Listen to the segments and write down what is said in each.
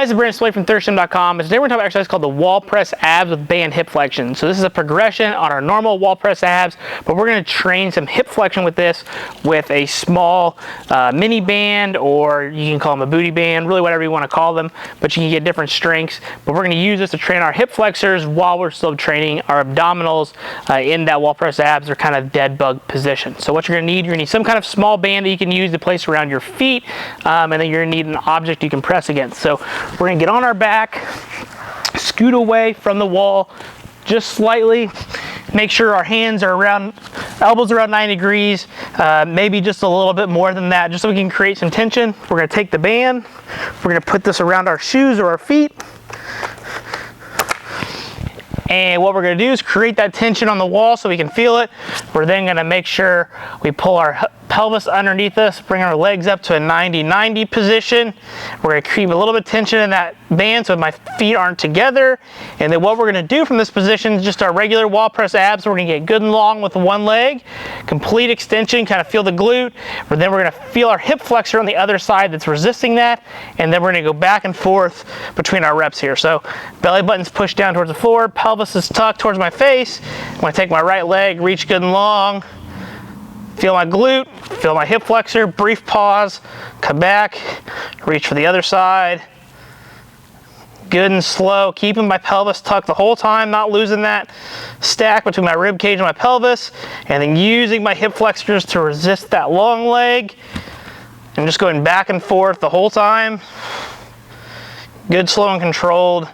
Hi, this is Brandon from Flexion.com, and today we're going to talk about an exercise called the wall press abs with band hip flexion. So this is a progression on our normal wall press abs, but we're going to train some hip flexion with this with a small mini band, or you can call them a booty band, really whatever you want to call them, but you can get different strengths. But we're going to use this to train our hip flexors while we're still training our abdominals in that wall press abs, or kind of dead bug position. So what you're going to need some kind of small band that you can use to place around your feet, and then you're going to need an object you can press against. So we're going to get on our back, scoot away from the wall just slightly, make sure our hands are around, elbows around 90 degrees, maybe just a little bit more than that, just so we can create some tension. We're going to take the band, we're going to put this around our shoes or our feet, and what we're going to do is create that tension on the wall so we can feel it. We're then going to make sure we pull our pelvis underneath us, bring our legs up to a 90-90 position. We're going to keep a little bit of tension in that band so my feet aren't together. And then what we're going to do from this position is just our regular wall press abs. We're going to get good and long with one leg, complete extension, kind of feel the glute. But then we're going to feel our hip flexor on the other side that's resisting that. And then we're going to go back and forth between our reps here. So belly button's pushed down towards the floor, pelvis is tucked towards my face. I'm going to take my right leg, reach good and long. Feel my glute, feel my hip flexor, brief pause, come back, reach for the other side. Good and slow, keeping my pelvis tucked the whole time, not losing that stack between my rib cage and my pelvis, and then using my hip flexors to resist that long leg, and just going back and forth the whole time. Good, slow, and controlled.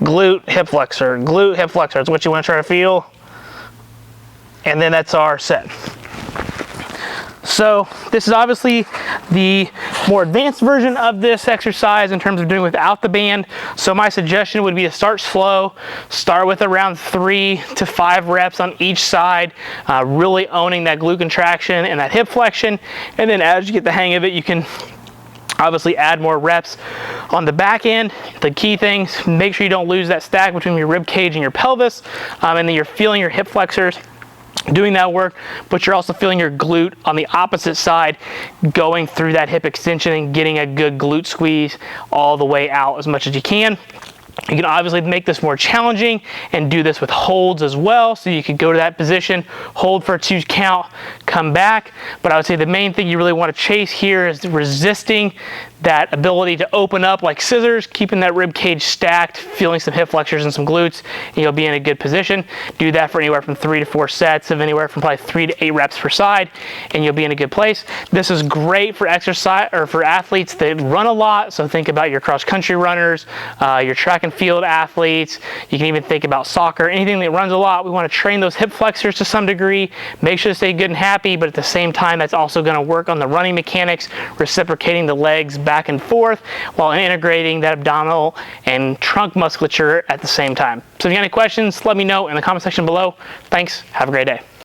Glute, hip flexor, glute, hip flexor. That's what you want to try to feel. And then that's our set. So this is obviously the more advanced version of this exercise in terms of doing without the band. So my suggestion would be to start slow, start with around 3 to 5 reps on each side, really owning that glute contraction and that hip flexion. And then as you get the hang of it, you can obviously add more reps on the back end. The key things, make sure you don't lose that stack between your rib cage and your pelvis, and then you're feeling your hip flexors doing that work, but you're also feeling your glute on the opposite side going through that hip extension and getting a good glute squeeze all the way out as much as you can. You can obviously make this more challenging and do this with holds as well. So you could go to that position, hold for a 2 count, come back. But I would say the main thing you really want to chase here is resisting that ability to open up like scissors, keeping that rib cage stacked, feeling some hip flexors and some glutes, and you'll be in a good position. Do that for anywhere from 3 to 4 sets of anywhere from probably 3 to 8 reps per side, and you'll be in a good place. This is great for exercise or for athletes that run a lot. So think about your cross country runners, your track and field athletes. You can even think about soccer, anything that runs a lot. We want to train those hip flexors to some degree, make sure to stay good and happy, but at the same time, that's also going to work on the running mechanics, reciprocating the legs back and forth while integrating that abdominal and trunk musculature at the same time. So if you have any questions, let me know in the comment section below. Thanks. Have a great day.